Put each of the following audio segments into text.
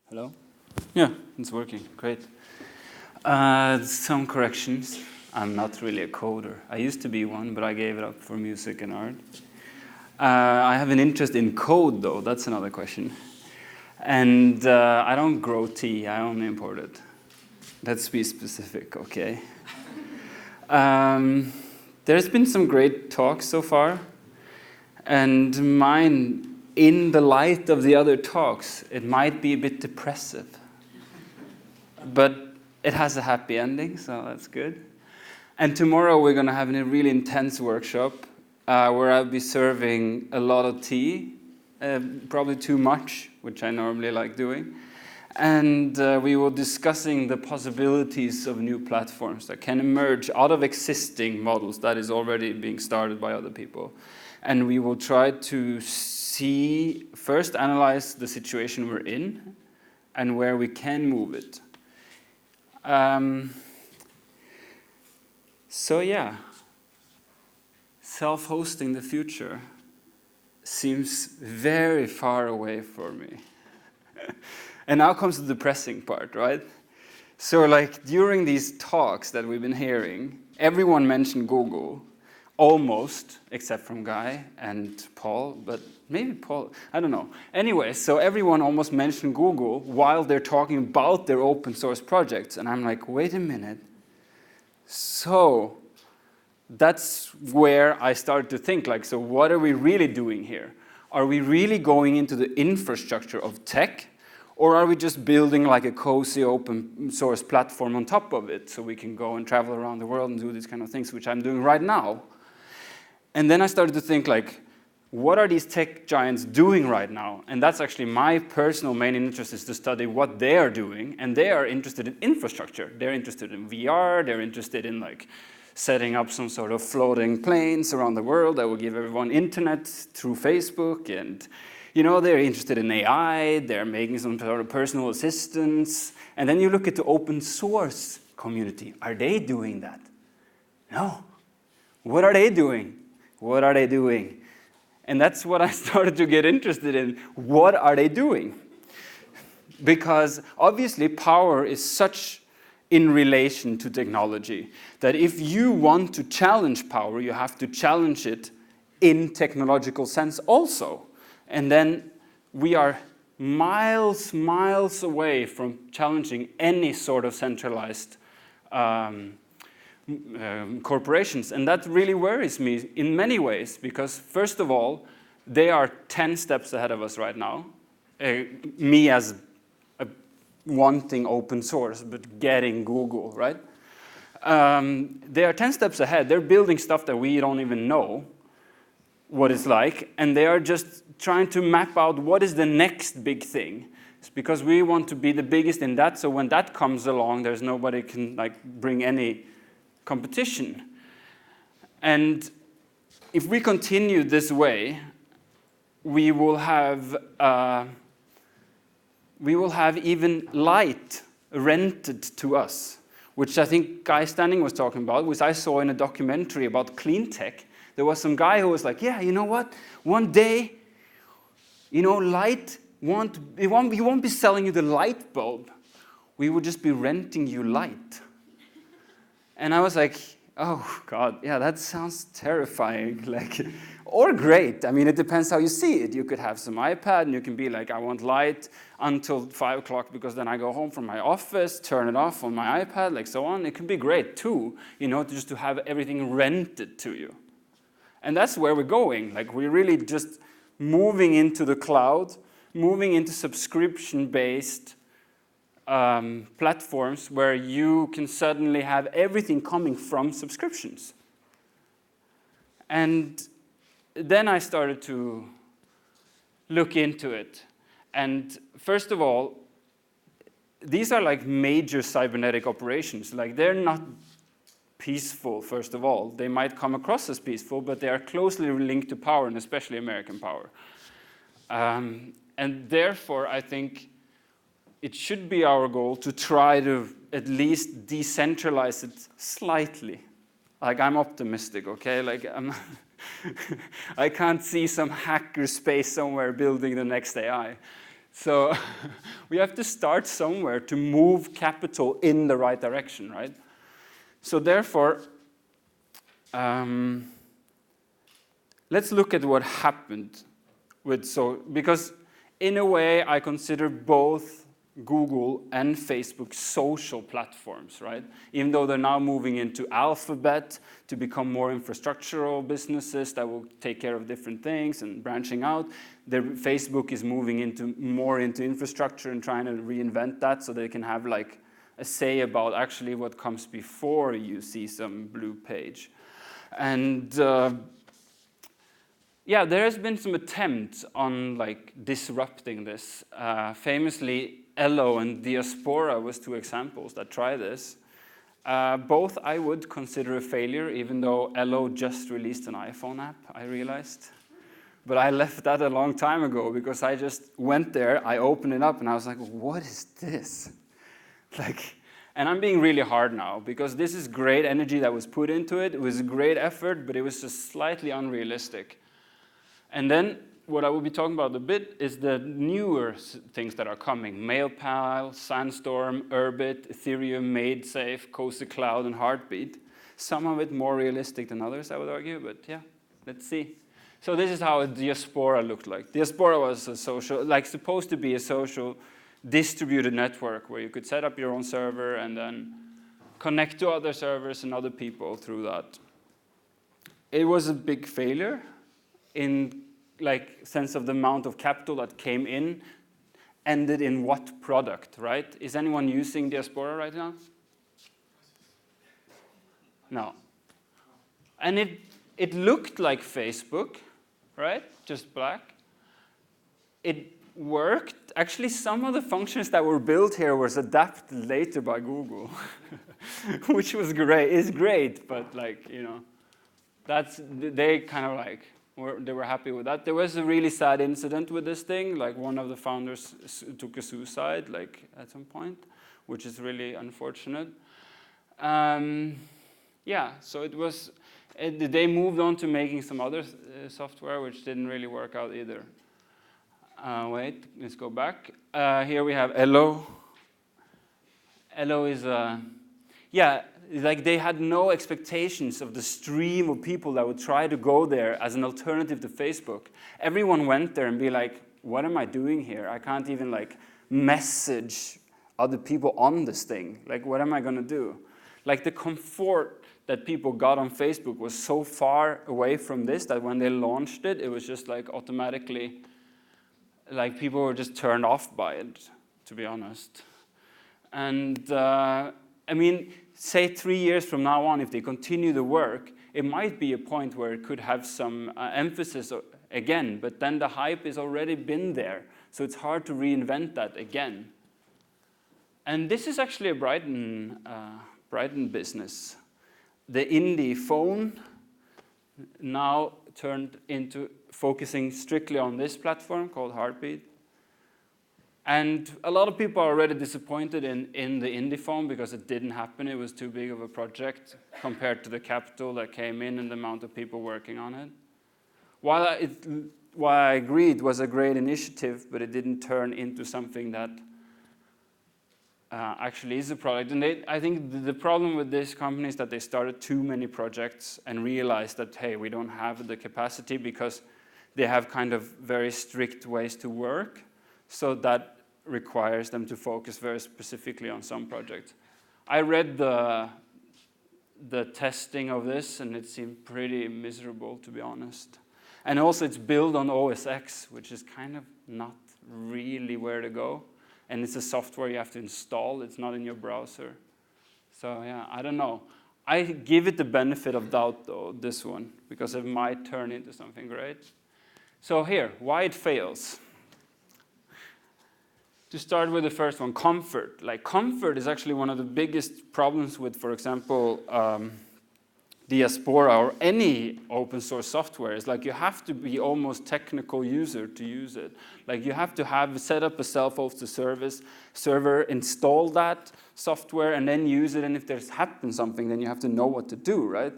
Hello? Yeah, it's working. Great. Some corrections. I'm not really a coder. I used to be one, but I gave it up for music and art. I have an interest in code, though. That's another question. And I don't grow tea. I only import it. Let's be specific, okay? There's been some great talks so far. And mine, in the light of the other talks, it might be a bit depressive. But it has a happy ending, so that's good. And tomorrow we're going to have a really intense workshop where I'll be serving a lot of tea, probably too much, which I normally like doing. And we will be discussing the possibilities of new platforms that can emerge out of existing models that is already being started by other people. And we will try to first analyze the situation we're in and where we can move it. So yeah, self-hosting the future seems very far away for me. And now comes the depressing part, right? So like during these talks that we've been hearing, everyone mentioned Google, almost, except from Guy and Paul, but maybe Paul, I don't know. Anyway, so everyone almost mentioned Google while they're talking about their open source projects. And I'm like, wait a minute. So that's where I started to think, like, so what are we really doing here? Are we really going into the infrastructure of tech? Or are we just building like a cozy open source platform on top of it so we can go and travel around the world and do these kind of things, which I'm doing right now? And then I started to think, like, what are these tech giants doing right now? And that's actually my personal main interest, is to study what they are doing. And they are interested in infrastructure. They're interested in VR. They're interested in like setting up some sort of floating planes around the world that will give everyone internet through Facebook. And you know, they're interested in AI. They're making some sort of personal assistants. And then you look at the open source community. Are they doing that? No. What are they doing? What are they doing? And that's what I started to get interested in. What are they doing? Because obviously power is such in relation to technology that if you want to challenge power, you have to challenge it in technological sense also. And then we are miles away from challenging any sort of centralized corporations. And that really worries me in many ways, because first of all, they are 10 steps ahead of us right now. Me as wanting open source, but getting Google, right? They are 10 steps ahead. They're building stuff that we don't even know what it's like, and they are just trying to map out what is the next big thing. It's because we want to be the biggest in that, so when that comes along, there's nobody can like bring any competition. And if we continue this way, we will have even light rented to us, which I think Guy Standing was talking about, which I saw in a documentary about clean tech. There was some guy who was like, yeah, you know what? One day, you know, we won't be selling you the light bulb. We will just be renting you light. And I was like, oh, God, yeah, that sounds terrifying. Like, or great. I mean, it depends how you see it. You could have some iPad, and you can be like, I want light until 5 o'clock because then I go home from my office, turn it off on my iPad, like so on. It could be great, too, you know, just to have everything rented to you. And that's where we're going. Like, we're really just moving into the cloud, moving into subscription-based platforms where you can suddenly have everything coming from subscriptions. And then I started to look into it. And first of all, these are like major cybernetic operations. Like, they're not peaceful, first of all. They might come across as peaceful, but they are closely linked to power, and especially American power. And therefore, I think it should be our goal to try to at least decentralize it slightly. Like, I'm optimistic, okay? Like, I can't see some hacker space somewhere building the next AI. So we have to start somewhere to move capital in the right direction, right? So therefore, let's look at what happened because in a way I consider both Google and Facebook social platforms, right? Even though they're now moving into Alphabet to become more infrastructural businesses that will take care of different things and branching out, Facebook is moving more into infrastructure and trying to reinvent that so they can have like a say about actually what comes before you see some blue page. And yeah, there has been some attempts on like disrupting this. Famously, Elo and Diaspora was two examples that try this. Both I would consider a failure, even though Elo just released an iPhone app, I realized. But I left that a long time ago because I just went there, I opened it up, and I was like, what is this? And I'm being really hard now because this is great energy that was put into it. It was a great effort, but it was just slightly unrealistic. And then what I will be talking about a bit is the newer things that are coming. Mailpal, Sandstorm, Urbit, Ethereum, MadeSafe, Cozy Cloud, and Heartbeat. Some of it more realistic than others, I would argue, but yeah, let's see. So this is how a Diaspora looked like. Diaspora was a social, supposed to be a social distributed network where you could set up your own server and then connect to other servers and other people through that. It was a big failure in sense of the amount of capital that came in, ended in what product, right? Is anyone using Diaspora right now? No. And it looked like Facebook, right? Just black. It worked. Actually, some of the functions that were built here was adapted later by Google, which was great. It's great, but they kind of they were happy with that. There was a really sad incident with this thing. One of the founders took a suicide, at some point, which is really unfortunate. Yeah, so it was. They moved on to making some other software, which didn't really work out either. Wait, let's go back. Here we have Elo. Elo is they had no expectations of the stream of people that would try to go there as an alternative to Facebook. Everyone went there and be like, what am I doing here? I can't even message other people on this thing. What am I going to do? The comfort that people got on Facebook was so far away from this that when they launched it, it was just automatically, people were just turned off by it, to be honest. And I mean, say 3 years from now on, if they continue the work, it might be a point where it could have some emphasis again, but then the hype has already been there, so it's hard to reinvent that again. And this is actually a Brighton business. The indie phone now turned into focusing strictly on this platform called Heartbeat. And a lot of people are already disappointed in the indie phone because it didn't happen. It was too big of a project compared to the capital that came in and the amount of people working on it. While I agree it was a great initiative, but it didn't turn into something that actually is a product. And I think the problem with this company is that they started too many projects and realized that, hey, we don't have the capacity because they have kind of very strict ways to work. So that requires them to focus very specifically on some projects. I read the testing of this, and it seemed pretty miserable, to be honest. And also, it's built on OS X, which is kind of not really where to go. And it's a software you have to install. It's not in your browser. So yeah, I don't know. I give it the benefit of doubt, though, this one, because it might turn into something great. So here, why it fails. To start with the first one, comfort. Comfort is actually one of the biggest problems with, for example, Diaspora or any open source software. It's you have to be almost technical user to use it. You have to have set up a self-hosted server, install that software, and then use it. And if there's happened something, then you have to know what to do, right?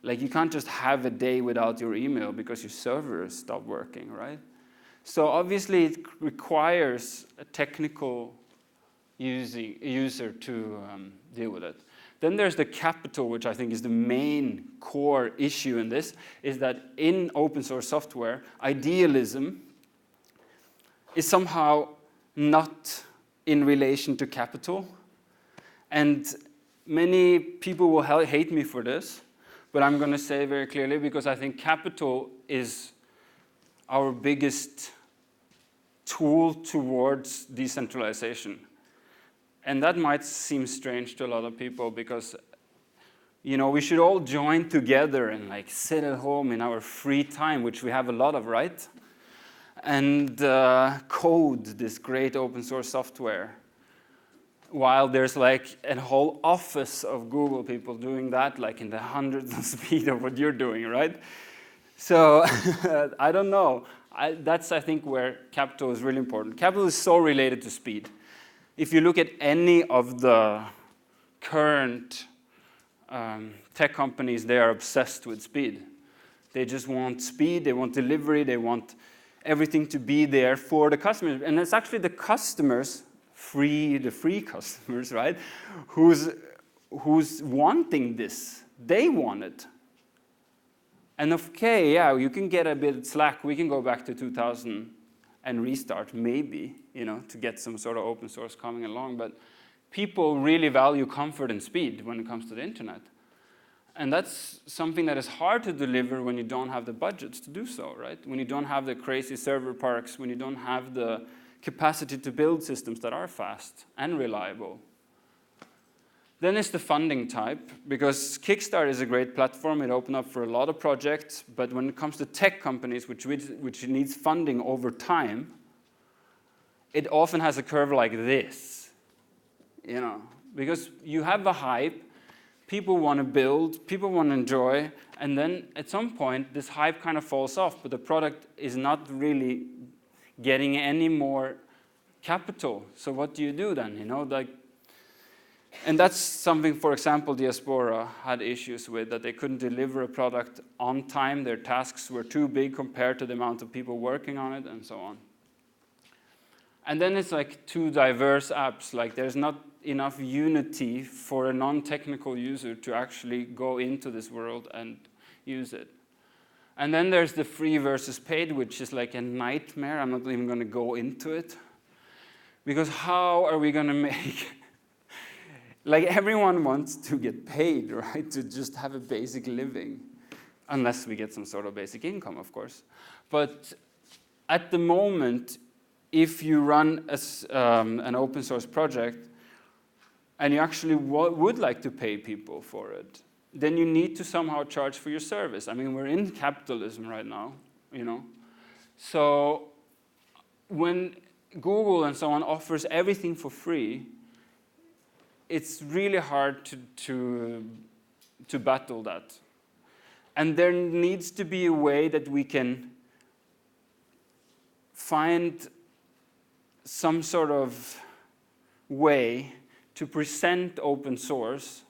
You can't just have a day without your email because your server stopped working, right? So obviously it requires a technical user to deal with it. Then there's the capital, which I think is the main core issue in this, is that in open source software, idealism is somehow not in relation to capital. And many people will hate me for this, but I'm going to say very clearly, because I think capital is our biggest tool towards decentralization. And that might seem strange to a lot of people, because we should all join together and like sit at home in our free time, which we have a lot of, right? And code this great open source software, while there's like a whole office of Google people doing that, like in the hundreds of speed of what you're doing, right? So I don't know. That's, I think, where capital is really important. Capital is so related to speed. If you look at any of the current tech companies, they are obsessed with speed. They just want speed, they want delivery, they want everything to be there for the customers. And it's actually the customers, the free customers, right, who's wanting this. They want it. And okay, yeah, you can get a bit slack. We can go back to 2000 and restart, maybe, to get some sort of open source coming along. But people really value comfort and speed when it comes to the internet. And that's something that is hard to deliver when you don't have the budgets to do so, right? When you don't have the crazy server parks, when you don't have the capacity to build systems that are fast and reliable. Then it's the funding type, because Kickstarter is a great platform. It opened up for a lot of projects, but when it comes to tech companies, which needs funding over time, it often has a curve like this, because you have a hype, people want to build, people want to enjoy, and then at some point, this hype kind of falls off, but the product is not really getting any more capital. So what do you do then, And that's something, for example, Diaspora had issues with, that they couldn't deliver a product on time. Their tasks were too big compared to the amount of people working on it, and so on. And then it's like too diverse apps. Like there's not enough unity for a non-technical user to actually go into this world and use it. And then there's the free versus paid, which is like a nightmare. I'm not even going to go into it. Because how are we going to make... Like everyone wants to get paid, right? To just have a basic living. Unless we get some sort of basic income, of course. But at the moment, if you run an open source project, and you actually would like to pay people for it, then you need to somehow charge for your service. I mean, we're in capitalism right now, So when Google and so on offers everything for free, it's really hard to battle that. And there needs to be a way that we can find some sort of way to present open source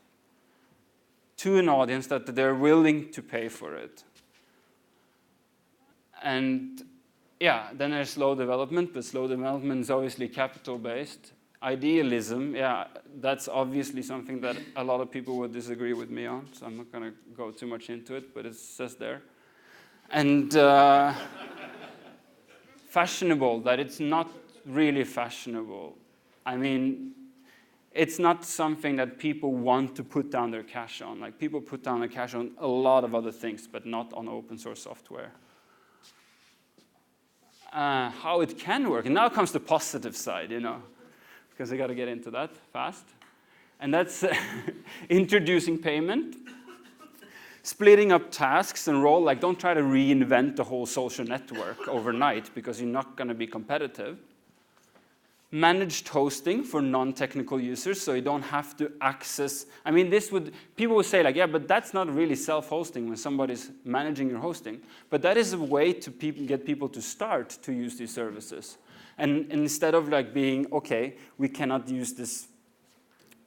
to an audience that they're willing to pay for it. And yeah, then there's slow development, but slow development is obviously capital-based. Idealism, yeah, that's obviously something that a lot of people would disagree with me on, so I'm not going to go too much into it, but it says there. And fashionable, that it's not really fashionable. I mean, it's not something that people want to put down their cash on. Like, people put down their cash on a lot of other things, but not on open source software. How it can work, and now comes the positive side, because I got to get into that fast. And that's introducing payment, splitting up tasks and role. Like, don't try to reinvent the whole social network overnight, because you're not going to be competitive. Managed hosting for non-technical users, so you don't have to access. I mean, people would say, like, yeah, but that's not really self-hosting when somebody's managing your hosting. But that is a way to get people to start to use these services. And instead of like being, okay, we cannot use this,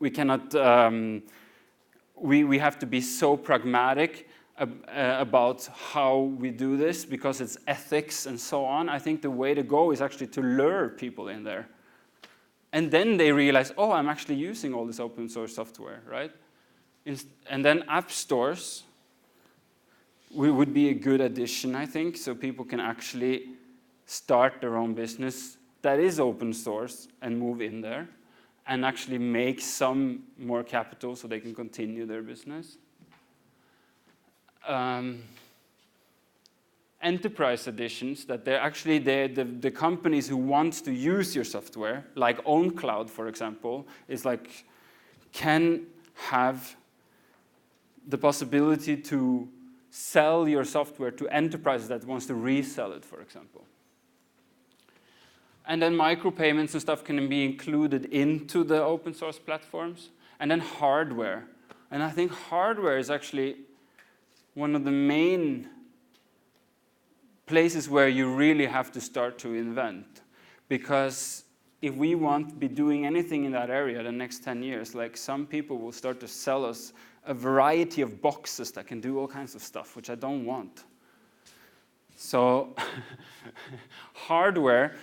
we cannot, we have to be so pragmatic. about how we do this because it's ethics and so on. I think the way to go is actually to lure people in there. And then they realize, oh, I'm actually using all this open source software, right? And then app stores would be a good addition, I think, so people can actually start their own business that is open source and move in there and actually make some more capital so they can continue their business. Enterprise editions, that they're actually the companies who want to use your software, like OwnCloud, for example, is like, can have the possibility to sell your software to enterprises that wants to resell it, for example. And then micropayments and stuff can be included into the open source platforms. And then hardware. And I think hardware is actually one of the main places where you really have to start to invent. Because if we want to be doing anything in that area the next 10 years, like some people will start to sell us a variety of boxes that can do all kinds of stuff, which I don't want. So hardware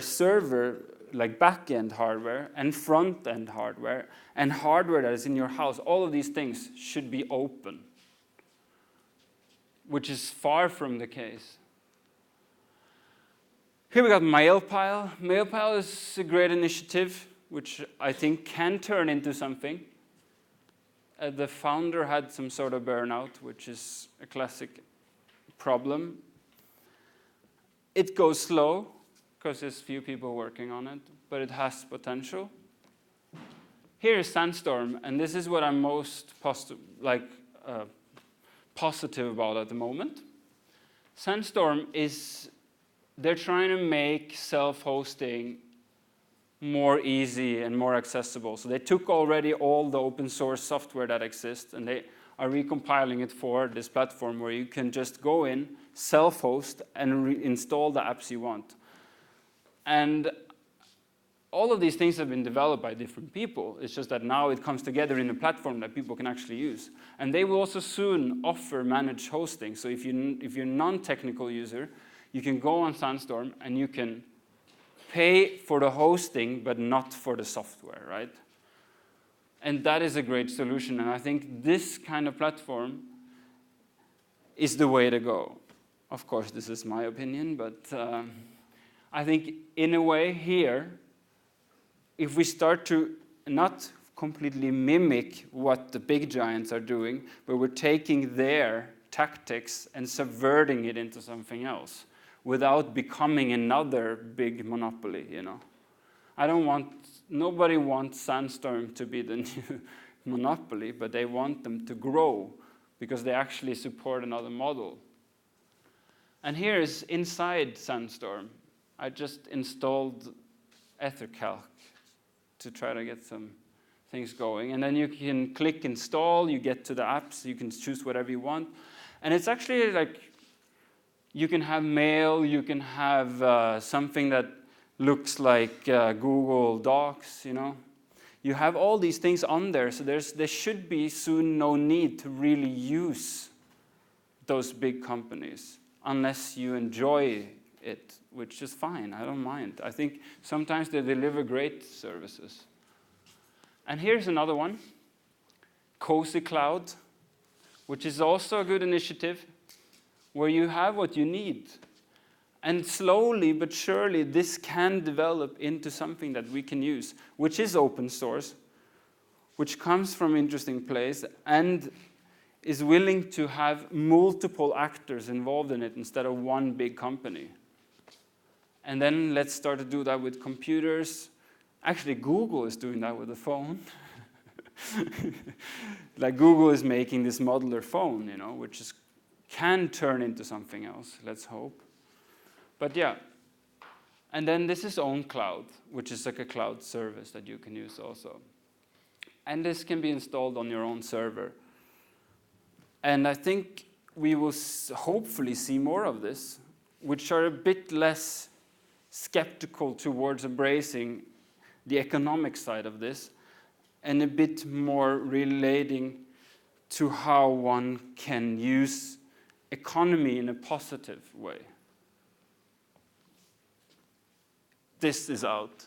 server, like back-end hardware and front-end hardware and hardware that is in your house, all of these things should be open, which is far from the case. Here we got Mailpile. Mailpile is a great initiative, which I think can turn into something. The founder had some sort of burnout, which is a classic problem. It goes slow, because there's few people working on it, but it has potential. Here is Sandstorm, and this is what I'm most positive about at the moment. Sandstorm is, they're trying to make self-hosting more easy and more accessible. So they took already all the open source software that exists, and they are recompiling it for this platform where you can just go in, self-host, and install the apps you want. And all of these things have been developed by different people. It's just that now it comes together in a platform that people can actually use. And they will also soon offer managed hosting. So if you're a non-technical user, you can go on Sandstorm and you can pay for the hosting, but not for the software, right? And that is a great solution. And I think this kind of platform is the way to go. Of course, this is my opinion, but I think in a way here, if we start to not completely mimic what the big giants are doing, but we're taking their tactics and subverting it into something else without becoming another big monopoly, you know. Nobody wants Sandstorm to be the new monopoly, but they want them to grow because they actually support another model. And here is inside Sandstorm. I just installed EtherCalc to try to get some things going. And then you can click install, you get to the apps, you can choose whatever you want. And it's actually like, you can have mail, you can have something that looks like Google Docs, you know. You have all these things on there, so there should be soon no need to really use those big companies unless you enjoy it, which is fine, I don't mind. I think sometimes they deliver great services. And here's another one, Cozy Cloud, which is also a good initiative where you have what you need. And slowly but surely this can develop into something that we can use, which is open source, which comes from an interesting place and is willing to have multiple actors involved in it instead of one big company. And then let's start to do that with computers. Actually, Google is doing that with the phone. Like Google is making this modular phone, you know, which can turn into something else, let's hope. But yeah, and then this is OwnCloud, which is like a cloud service that you can use also. And this can be installed on your own server. And I think we will hopefully see more of this, which are a bit less skeptical towards embracing the economic side of this, and a bit more relating to how one can use economy in a positive way. This is out.